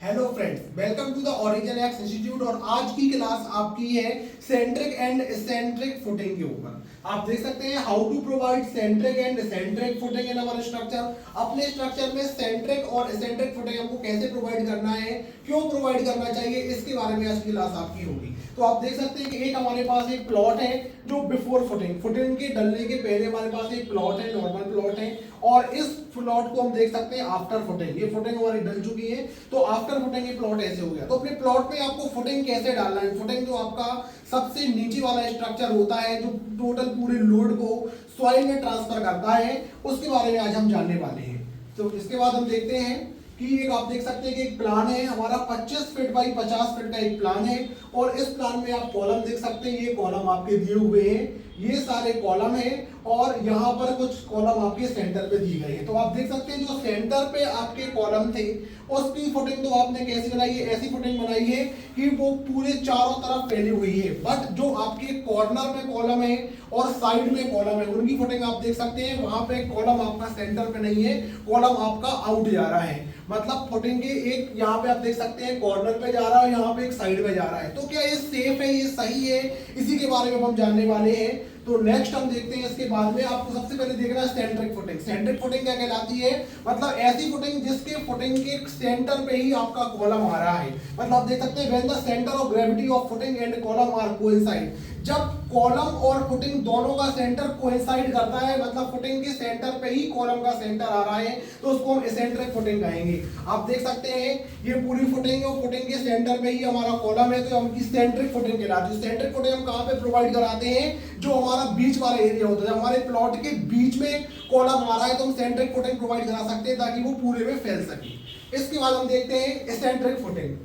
Hello friends, welcome to the origin X institute. और आज की क्लास आपकी है सेंट्रिक एंड एसेंट्रिक फुटिंग के ऊपर। आप देख सकते हैं how to provide centric and eccentric footing in our structure. अपने स्ट्रक्चर में सेंट्रिक और एसेंट्रिक फुटिंग हमको कैसे प्रोवाइड करना है, क्यों प्रोवाइड करना चाहिए, इसके बारे में आज की क्लास आपकी होगी। तो आप देख सकते हैं कि एक हमारे पास एक प्लॉट है जो बिफोर फुटिंग, फुटिंग के डलने के पहले हमारे पास एक प्लॉट है, नॉर्मल प्लॉट है। और इस प्लॉट को हम देख सकते हैं आफ्टर फुटिंग। ये फुटिंग हमारी डल चुकी है, तो आफ्टर फुटिंग ये प्लॉट ऐसे हो गया। तो अपने प्लॉट में आपको फुटिंग कैसे डालना है, फुटिंग जो आपका सबसे नीचे वाला स्ट्रक्चर होता है जो टोटल पूरे लोड को सॉइल में ट्रांसफर करता है, उसके बारे में आज हम जानने वाले हैं। तो इसके बाद हम देखते हैं कि एक आप देख सकते हैं कि एक प्लान है हमारा 25 फीट बाई 50 फीट का एक प्लान है। और इस प्लान में आप कॉलम देख सकते हैं, ये कॉलम आपके दिए हुए हैं, ये सारे कॉलम है। और यहाँ पर कुछ कॉलम आपके सेंटर पे दिए गए हैं। तो आप देख सकते हैं जो सेंटर पे आपके कॉलम थे उसकी फुटिंग तो आपने कैसी बनाई है, ऐसी फुटिंग बनाई है कि वो पूरे चारों तरफ फैली हुई है। बट जो आपके कॉर्नर में कॉलम है और साइड में कॉलम है, उनकी फुटिंग आप देख सकते हैं वहां पे कॉलम आपका सेंटर पे नहीं है, कॉलम आपका आउट जा रहा है। मतलब फुटिंग के एक यहाँ पे आप देख सकते हैं कॉर्नर पे जा रहा है, यहाँ पे एक साइड में जा रहा है। तो क्या ये सेफ है, ये सही है, इसी के बारे में हम जानने वाले हैं। तो नेक्स्ट हम देखते हैं इसके बाद में आपको सबसे पहले देखना है सेंट्रिक फुटिंग। सेंट्रिक फुटिंग क्या कहलाती है, मतलब ऐसी फुटिंग जिसके फुटिंग के सेंटर पे ही आपका कॉलम आ रहा है। मतलब आप देख सकते हैं when the centre of gravity of footing and column are coincide. जब कॉलम और फुटिंग दोनों का सेंटर कोइंसाइड करता है, मतलब फुटिंग के सेंटर पे ही कॉलम का सेंटर आ रहा है, तो उसको हम एसेंट्रिक फुटिंग कहेंगे। आप देख सकते हैं ये पूरी फुटिंग है और फुटिंग के सेंटर पे ही हमारा कॉलम है, तो हम की सेंट्रिक फुटिंग कहलाती है। सेंट्रिक फुटिंग हम कहां पे प्रोवाइड कराते हैं, जो हमारा बीच वाला एरिया होता है, हमारे प्लॉट के बीच में कॉलम आ रहा है, तो हम सेंट्रिक फुटिंग प्रोवाइड करा सकते हैं ताकि वो पूरे में फैल सके। इसके बाद हम देखते हैं एसेंट्रिक फुटिंग।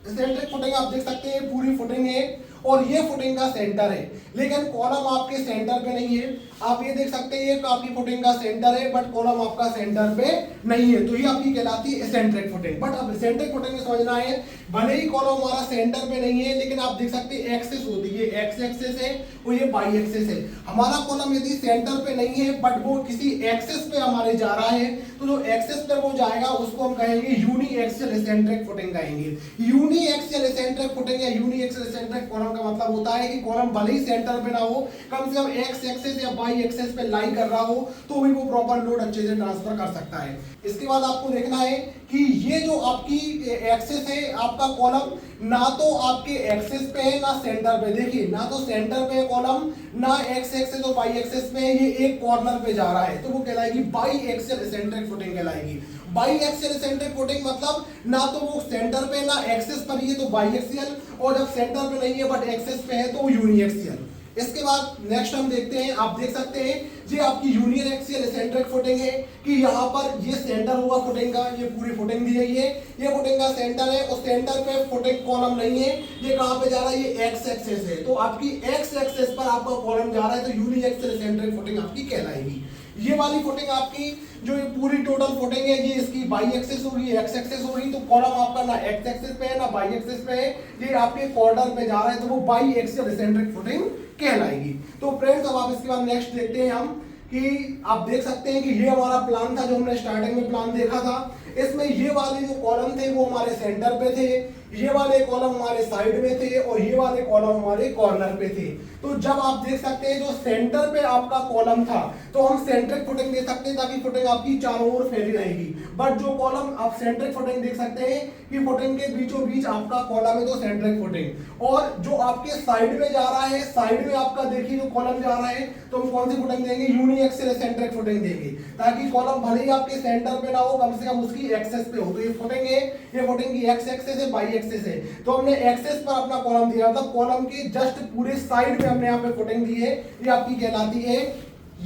एसेंट्रिक फुटिंग आप देख सकते हैं पूरी फुटिंग है और ये फुटिंग का सेंटर है, लेकिन कॉलम आपके सेंटर पे नहीं है। आप ये देख सकते हैं ये आपकी फुटिंग का सेंटर है बट कॉलम आपका सेंटर पे नहीं है, तो ये आपकी कहलाती है एसेंट्रिक फुटिंग। बट अब एसेंट्रिक फुटिंग में समझना है, भले ही कॉलम हमारा सेंटर पे नहीं है, लेकिन आप देख सकते हैं एक्सिस होती है, एक्स एक्सिस है और ये वाई एक्सिस है। हमारा कॉलम यदि सेंटर पे नहीं है बट वो किसी एक्सिस पे हमारे जा रहा है, तो जो एक्सिस पे वो जाएगा उसको हम कहेंगे यूनी एक्सियल एसेंट्रिक फुटिंग कहेंगे। यूनी एक्सियल एसेंट्रिक फुटिंग या यूनी एक्सियल एसेंट्रिक कॉलम का मतलब होता है कि कॉलम भले ही सेंटर पे ना हो, कम से कम एक्स एक्सिस या वाई एक्सिस पे लाई कर रहा हो, तो भी वो प्रॉपर लोड अच्छे से ट्रांसफर कर सकता है। इसके बाद आपको देखना है कि ये जो आपकी एक्सिस है, आपका कॉलम ना तो आपके एक्सिस पे है ना सेंटर पे। देखिए ना तो सेंटर पे है कॉलम, ना एक्स एक्सिस और वाई एक्सिस पे, ये एक कॉर्नर पे जा रहा है, तो वो कहलाएगी बाई एक्सियल एसेंट्रिक फुटिंग कहलाएगी। बाई एक्सियल एसेंट्रिक फुटिंग मतलब ना तो वो सेंटर पे ना एक्सिस पर ही है तो बाई एक्सियल, और जब सेंटर पे नहीं है बट एक्सिस पे है तो यूनी एक्सियल। इसके बाद नेक्स्ट हम देखते हैं, आप देख सकते हैं ये आपकी यूनियन एक्सियल एसेंट्रिक फुटिंग है कि यहाँ पर ये सेंटर हुआ फुटिंग का, ये पूरी फुटिंग दी गई है, ये फुटिंग का सेंटर है और सेंटर पे फुटिंग कॉलम नहीं है। ये कहाँ पे जा रहा है, ये एक्स एक्सिस है, तो आपकी एक्स एक्सिस पर आपका कॉलम जा रहा है, तो यूनियन एक्सियल एसेंट्रिक फुटिंग आपकी कहलाएगी। ये वाली फुटिंग आपकी जो ये पूरी टोटल फुटिंग है, ये इसकी बाई एक्सिस होगी, एक्स एक्सिस होगी, तो कॉलम आपका ना एक्स एक्सिस पे है ना बाई एक्सिस पे है, ये आपके कॉर्नर पे जा रहा है, तो वो बाई एक्सियल एसेंट्रिक फुटिंग कहलाएगी। तो फ्रेंड्स अब आप इसके बाद नेक्स्ट देखते हैं हम कि आप देख सकते हैं कि ये हमारा प्लान था जो हमने स्टार्टिंग में प्लान देखा था। इसमें ये वाले जो कॉलम थे वो हमारे सेंटर पे थे, ये वाले कॉलम हमारे साइड में थे और ये वाले कॉलम हमारे कॉर्नर पे थे। तो जब आप देख सकते हैं जो सेंटर पे आपका कॉलम था, तो हम सेंट्रिक फुटिंग दे सकते हैं ताकि फुटिंग आपकी चारों ओर फैली रहेगी। बट जो कॉलम आप सेंट्रिक फुटिंग देख सकते हैं कि फुटिंग के बीचों बीच आपका कॉलम है, तो सेंट्रिक फुटिंग। और जो आपके साइड में जा रहा है, साइड में आपका देखिए जो कॉलम जा रहा है, तो हम कौन सी फुटिंग देंगे, यूनी एक्सियल एसेंट्रिक फुटिंग देंगे, ताकि कॉलम भले ही आपके सेंटर पे ना हो, कम से कम उसकी एक्सेस पे हो। तो ये फुटिंग है, ये फुटिंग की एक्स एक्सिस है, वाई एक्सिस है, तो हमने एक्सेस पर अपना कॉलम दिया था, कॉलम के जस्ट पूरे साइड पे हमने यहाँ पे फुटिंग दी है, ये आपकी कहलाती है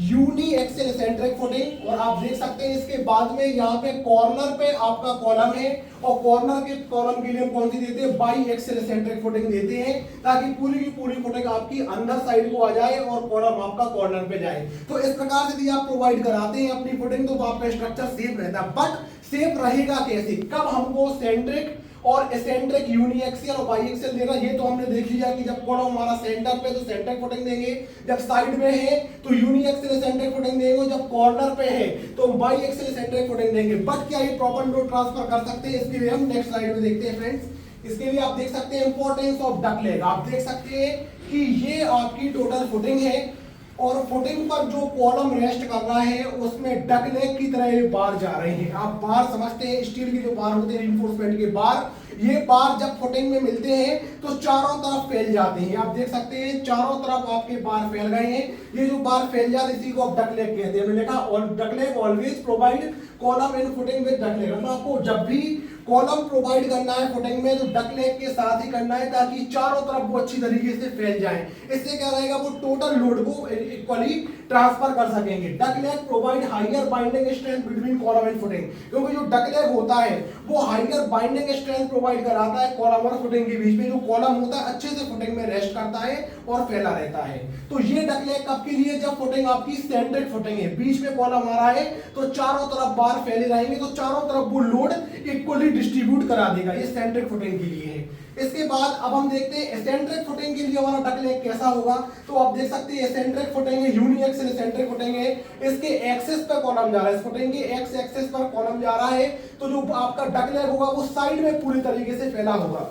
यूनी एक्सियल एसेंट्रिक फुटिंग। और आप देख सकते हैं इसके बाद में यहाँ पे कॉर्नर पे आपका कॉलम है और कॉर्नर के कॉलम के लिए हम कौन सी देते हैं, बाई एक्सियल एसेंट्रिक फुटिंग देते हैं, ताकि पूरी की पूरी फुटिंग आपकी अंदर साइड को आ जाए और कॉलम आपका कॉर्नर पे जाए। तो इस प्रकार से यदि आप प्रोवाइड कराते हैं अपनी फुटिंग, तो आपका स्ट्रक्चर सेफ रहता है। बट सेफ रहेगा कैसे, कब हमको सेंट्रिक और एसेंट्रिक यूनिएक्सियल और बाईएक्सियल देगा। ये तो हमने देख लिया कि जब कॉलम हमारा सेंटर पे तो सेंट्रिक फुटिंग देंगे, जब साइड में है तो यूनिएक्सियल एसेंट्रिक फुटिंग देंगे, जब कॉर्नर पे है तो बाईएक्सियल एसेंट्रिक फुटिंग देंगे। बट क्या ये प्रॉपर लोड ट्रांसफर कर सकते हैं? इसके लिए हम नेक्स्ट स्लाइड में देखते हैं फ्रेंड्स। इसके लिए आप देख सकते हैं इंपॉर्टेंस ऑफ डक लेग। आप देख सकते हैं कि ये आपकी टोटल फुटिंग है और फुटिंग पर जो कॉलम रेस्ट कर रहा है उसमें डक लेग की तरह ये बार जा रहे हैं। आप बार समझते हैं, स्टील की जो बार होते हैं रिइंफोर्समेंट के बार, ये बार जब फुटिंग में मिलते हैं तो चारों तरफ फैल जाते हैं। आप देख सकते हैं चारों तरफ आपके बार फैल गए हैं। ये जो बार फैल जाते हैं इसी को आप डक लेग कहते हैं। हमने लिखा और duck leg always provide column in footing with duck leg. मतलब आपको जब भी कॉलम प्रोवाइड करना है फुटिंग में तो डक लेग के साथ ही करना है ताकि चारों तरफ वो अच्छी तरीके से फैल जाए। इससे क्या रहेगा, वो टोटल लोड को इक्वली ट्रांसफर कर सकेंगे। Duck leg provide higher binding strength between column and footing, क्योंकि जो डक लेग होता है वो हायर बाइंडिंग स्ट्रेंथ प्रोवाइड कराता है कॉलम और फुटिंग के बीच में। जो कॉलम होता है अच्छे से फुटिंग में रेस्ट करता है और फैला रहता है। तो ये डक लेग कब के लिए? जब फुटिंग आपकी सेंट्रिक फुटिंग है, बीच में कॉलम आ रहा है तो चारों तरफ बार फैले रहेंगे तो चारों तरफ वो लोड इक्वली डिस्ट्रीब्यूट करा देगा। ये सेंट्रिक फुटिंग के लिए है। इसके बाद अब हम देखते हैं एसेंट्रिक फुटिंग के लिए हमारा डक लेग कैसा होगा। तो आप देख सकते हैं एसेंट्रिक फुटिंग है, यूनिएक्सियल एसेंट्रिक फुटिंग है। इसके एक्सिस पर कॉलम जा रहा है, इस फुटिंग के एक्स एक्सिस पर कॉलम जा रहा है तो जो आपका डक लेग होगा वो साइड में पूरी तरीके से फैला होगा।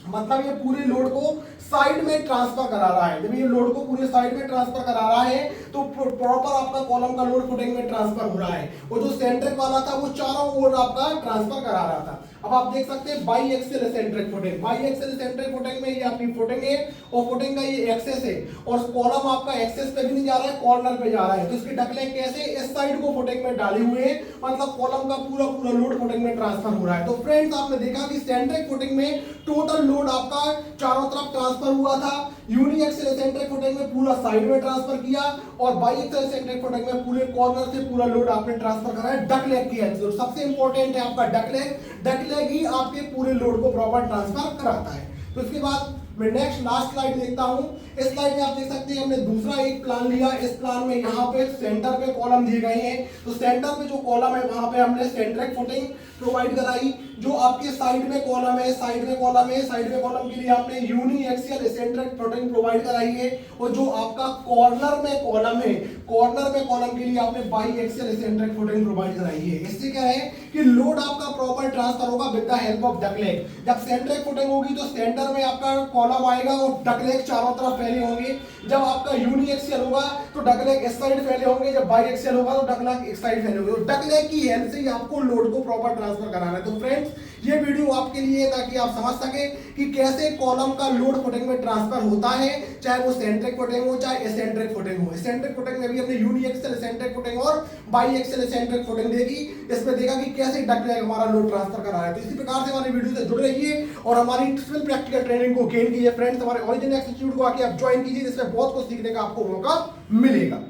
मतलब ये पूरे लोड को साइड में ट्रांसफर करा रहा है। जब ये लोड को पूरे साइड में ट्रांसफर करा रहा है तो प्रॉपर आपका कॉलम का लोड फुटिंग में ट्रांसफर हो रहा है। और जो सेंट्रिक वाला था वो चारों ओर आपका ट्रांसफर करा रहा था। अब आप देख सकते हैं by axial eccentric footing. By axial eccentric footing में ये आपकी फुटिंग है और फुटिंग का ये एक्सेस है और कॉलम आपका एक्सेस पे भी नहीं जा रहा है, कॉर्नर पे जा रहा है। तो इसके डक लेग कैसे? इस साइड को फुटिंग में डाले हुए हैं, मतलब कॉलम का पूरा पूरा लोड फुटिंग में ट्रांसफर हो रहा है। तो फ्रेंड्स आपने देखा कि सेंट्रिक फुटिंग में टोटल लोड आपका चारों तरफ ट्रांसफर हुआ था। यूनिएक्सियल एसेंट्रिक फुटिंग में पूरा साइड में ट्रांसफर किया और बाईएक्सियल एसेंट्रिक फुटिंग में पूरे कॉर्नर से पूरा लोड आपने ट्रांसफर करा है डक लेग की हेल्प से। सबसे इंपॉर्टेंट है आपका डक लेग। डक लेग ही आपके पूरे लोड को प्रॉपर ट्रांसफर कराता है। तो इसके बाद मैं नेक्स्ट लास्ट स्लाइड देखता हूं। इस स्लाइड में आप देख सकते हैं हमने दूसरा एक प्लान लिया। इस प्लान में यहाँ पे सेंटर पे कॉलम दिए गए हैं तो सेंटर पे जो कॉलम है वहां पे हमने सेंट्रिक फुटिंग प्रोवाइड कराई। जो आपके साइड में कॉलम है, साइड में कॉलम है, साइड में कॉलम के लिए आपने यूनिएक्सियल एसेंट्रिक फुटिंग प्रोवाइड कराई है। और जो आपका कॉर्नर में कॉलम है, कॉर्नर में कॉलम के लिए आपने बाईएक्सियल एसेंट्रिक फुटिंग प्रोवाइड कराई है। इससे क्या है कि लोड आपका प्रॉपर ट्रांसफर होगा with the help of duck leg. जब सेंट्रिक फुटिंग होगी तो सेंटर में आपका कॉलम आएगा और डक लेग चारों तरफ फैले होंगे। जब आपका यूनिएक्सियल होगा तो डक लेग इस साइड फैले होंगे, जब बाईएक्सियल होगा तो डक लेग इस साइड फैले होंगे। तो डक लेग की हेल्प से ही आपको लोड को प्रॉपर ट्रांसफर कराना है। तो फ्रेंड्स ये वीडियो आपके लिए ताकि आप समझ सके कि कैसे कॉलम का लोड फुटिंग में ट्रांसफर होता है, चाहे वो सेंट्रिक फुटिंग हो चाहे एसेंट्रिक फुटिंग हो। एसेंट्रिक फुटिंग में भी हमने यूनिएक्सियल एसेंट्रिक फुटिंग और बाईएक्सियल एसेंट्रिक फुटिंग देखी। इसमें देखा कि कैसे डक लेग हमारा लोड ट्रांसफर कर रहा है। तो इसी प्रकार से हमारी वीडियो से जुड़े रहिए और हमारी सिविल प्रैक्टिकल ट्रेनिंग को गेन कीजिए। फ्रेंड्स हमारे ओरिजिन इंस्टीट्यूट को आके आप ज्वाइन कीजिए, जिसमें बहुत कुछ सीखने का आपको मौका मिलेगा।